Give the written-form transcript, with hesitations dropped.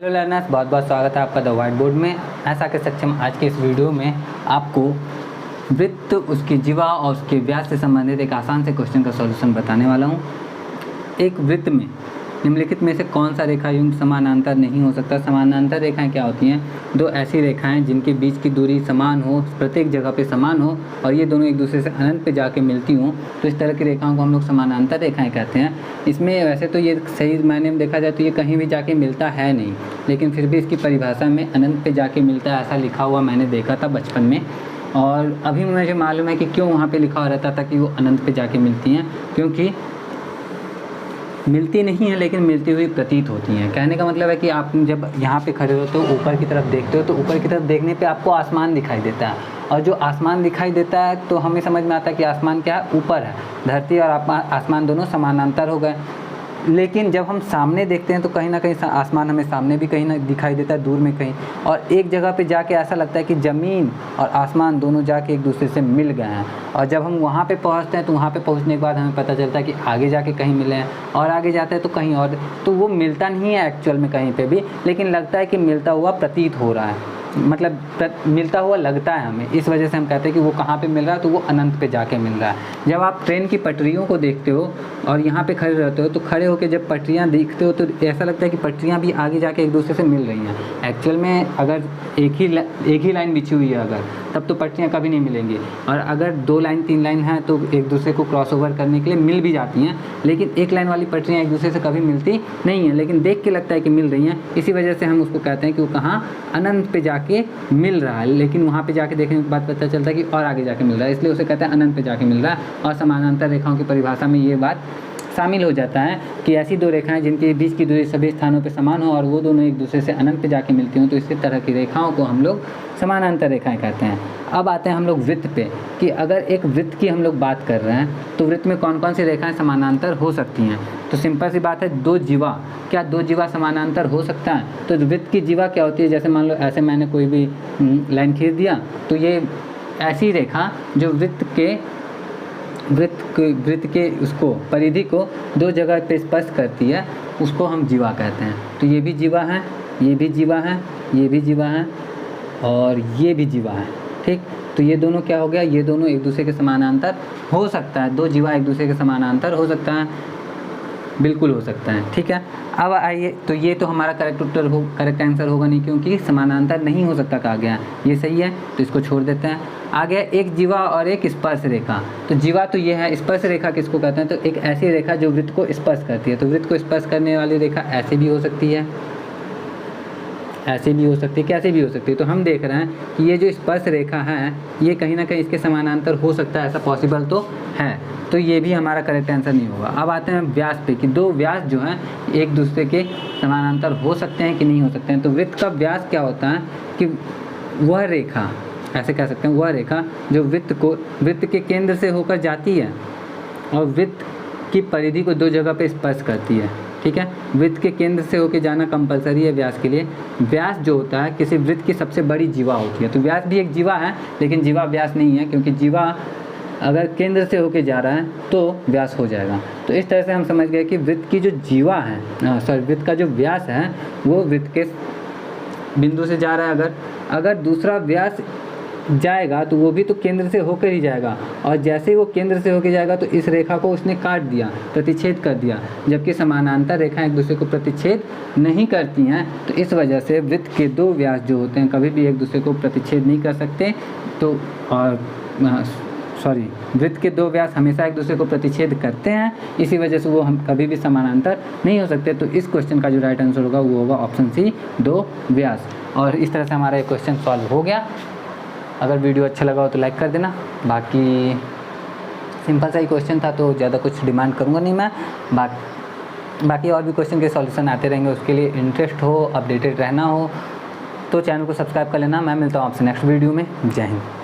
Hello learners, बहुत बहुत स्वागत है आपका द व्हाइट बोर्ड में। ऐसा कह सकते हैं आज के इस वीडियो में आपको वृत्त, उसकी जीवा और उसके व्यास से संबंधित एक आसान से क्वेश्चन का सॉल्यूशन बताने वाला हूँ। एक वृत्त में निम्नलिखित में से कौन सा रेखायुक्त समानांतर नहीं हो सकता। समानांतर रेखाएं क्या होती हैं? दो ऐसी रेखाएं जिनके बीच की दूरी समान हो, प्रत्येक जगह पे समान हो और ये दोनों एक दूसरे से अनंत पे जाके मिलती हों, तो इस तरह की रेखाओं को हम लोग समानांतर रेखाएं कहते हैं। इसमें वैसे तो ये सही मायने में देखा जाए तो ये कहीं भी जाके मिलता है नहीं, लेकिन फिर भी इसकी परिभाषा में अनंत पे जाके मिलता है ऐसा लिखा हुआ मैंने देखा था बचपन में। और अभी मुझे मालूम है कि क्यों वहाँ पर लिखा हुआ रहता था कि वो अनंत पे जाके मिलती हैं, क्योंकि मिलती नहीं है लेकिन मिलती हुई प्रतीत होती हैं। कहने का मतलब है कि आप जब यहाँ पे खड़े हो तो ऊपर की तरफ देखते हो तो ऊपर की तरफ देखने पे आपको आसमान दिखाई देता है, और जो आसमान दिखाई देता है तो हमें समझ में आता है कि आसमान क्या है, ऊपर है। धरती और आसमान दोनों समानांतर हो गए। लेकिन जब हम सामने देखते हैं तो कहीं ना कहीं आसमान हमें सामने भी कहीं ना दिखाई देता है, दूर में कहीं, और एक जगह पे जाके ऐसा लगता है कि ज़मीन और आसमान दोनों जाके एक दूसरे से मिल गए हैं। और जब हम वहाँ पे पहुँचते हैं तो वहाँ पे पहुँचने के बाद हमें पता चलता है कि आगे जाके कहीं मिले हैं, और आगे जाते हैं तो कहीं और। तो वो मिलता नहीं है एक्चुअल में कहीं पर भी, लेकिन लगता है कि मिलता हुआ प्रतीत हो रहा है, मतलब मिलता हुआ लगता है हमें। इस वजह से हम कहते हैं कि वो कहाँ पे मिल रहा है, तो वो अनंत पे जाके मिल रहा है। जब आप ट्रेन की पटरियों को देखते हो और यहाँ पे खड़े रहते हो तो खड़े होकर जब पटरियाँ देखते हो तो ऐसा लगता है कि पटरियाँ भी आगे जाके एक दूसरे से मिल रही हैं। एक्चुअल में अगर एक ही लाइन बिछी हुई है अगर, तब तो पटरियाँ कभी नहीं मिलेंगी, और अगर 2 लाइन 3 लाइन हैं तो एक दूसरे को क्रॉस ओवर करने के लिए मिल भी जाती हैं, लेकिन एक लाइन वाली पटरियाँ एक दूसरे से कभी मिलती नहीं हैं, लेकिन देख के लगता है कि मिल रही हैं। इसी वजह से हम उसको कहते हैं कि वो कहाँ, अनंत पे जाके मिल रहा है। लेकिन वहाँ पे जाके देखने के बाद पता चलता है कि और आगे जाके मिल रहा है, इसलिए उसे कहते हैं अनंत पे जाके मिल रहा है। और समानांतर रेखाओं की परिभाषा में ये बात शामिल हो जाता है कि ऐसी दो रेखाएं जिनके बीच की दूरी सभी स्थानों पे समान हो और वो दोनों एक दूसरे से अनंत पे जाके मिलती हों, तो इसी तरह की रेखाओं को हम लोग समानांतर रेखाएं कहते हैं। अब आते हैं हम लोग वृत्त पे, कि अगर एक वृत्त की हम लोग बात कर रहे हैं तो वृत्त में कौन कौन सी रेखाएं समानांतर हो सकती हैं। तो सिंपल सी बात है, 2 जीवा। क्या 2 जीवा समानांतर हो सकता है? तो वृत्त की जीवा क्या होती है? जैसे मान लो ऐसे मैंने कोई भी लाइन खींच दिया, तो ये ऐसी रेखा जो वृत्त के उसको परिधि को 2 जगह पे स्पर्श करती है, उसको हम जीवा कहते हैं। तो ये भी जीवा है, ये भी जीवा है, ये भी जीवा है और ये भी जीवा है। ठीक, तो ये दोनों क्या हो गया, ये दोनों एक दूसरे के समानांतर हो सकता है। 2 जीवा एक दूसरे के समानांतर हो सकता है, बिल्कुल हो सकता है। ठीक है, अब आइए, तो ये तो हमारा करेक्ट आंसर होगा नहीं, क्योंकि समानांतर नहीं हो सकता कहा गया। ये सही है, तो इसको छोड़ देते हैं। आ गया एक जीवा और एक स्पर्श रेखा। तो जीवा तो ये है, स्पर्श रेखा किसको कहते हैं? तो एक ऐसी रेखा जो वृत्त को स्पर्श करती है। तो वृत्त को स्पर्श करने वाली रेखा ऐसे भी हो सकती है, ऐसे भी हो सकती है, कैसे भी हो सकती है। तो हम देख रहे हैं कि ये जो स्पर्श रेखा है ये कहीं ना कहीं इसके समानांतर हो सकता है, ऐसा पॉसिबल तो है। तो ये भी हमारा करेक्ट आंसर नहीं होगा। अब आते हैं व्यास पे, कि 2 व्यास जो हैं एक दूसरे के समानांतर हो सकते हैं कि नहीं हो सकते हैं। तो वृत्त का व्यास क्या होता है कि वह रेखा, ऐसे कह सकते हैं, वह रेखा जो वृत्त के केंद्र से होकर जाती है और वृत्त की परिधि को 2 जगह पे स्पर्श करती है। ठीक है, वृत्त के केंद्र से होकर जाना कंपलसरी है व्यास के लिए। व्यास जो होता है किसी वृत्त की सबसे बड़ी जीवा होती है। तो व्यास भी एक जीवा है, लेकिन जीवा व्यास नहीं है, क्योंकि जीवा अगर केंद्र से होकर जा रहा है तो व्यास हो जाएगा। तो इस तरह से हम समझ गए कि वृत्त की जो जीवा है, वृत्त का जो व्यास है वो वृत्त के बिंदु से जा रहा है। अगर दूसरा व्यास जाएगा तो वो भी तो केंद्र से होकर ही जाएगा, और जैसे ही वो केंद्र से होकर जाएगा तो इस रेखा को उसने काट दिया, प्रतिच्छेद कर दिया। जबकि समानांतर रेखाएं एक दूसरे को प्रतिच्छेद नहीं करती हैं, तो इस वजह से वृत्त के 2 व्यास जो होते हैं कभी भी एक दूसरे को प्रतिच्छेद नहीं कर सकते। तो वृत्त के 2 व्यास हमेशा एक दूसरे को प्रतिच्छेद करते हैं, इसी वजह से वो हम कभी भी समानांतर नहीं हो सकते। तो इस क्वेश्चन का जो राइट आंसर होगा वो होगा ऑप्शन सी, 2 व्यास। और इस तरह से हमारा ये क्वेश्चन सॉल्व हो गया। अगर वीडियो अच्छा लगा हो तो लाइक कर देना। बाकी सिंपल सा ही क्वेश्चन था, तो ज़्यादा कुछ डिमांड करूँगा नहीं मैं। बाकी और भी क्वेश्चन के सॉल्यूशन आते रहेंगे, उसके लिए इंटरेस्ट हो, अपडेटेड रहना हो तो चैनल को सब्सक्राइब कर लेना। मैं मिलता हूँ आपसे नेक्स्ट वीडियो में। जय हिंद।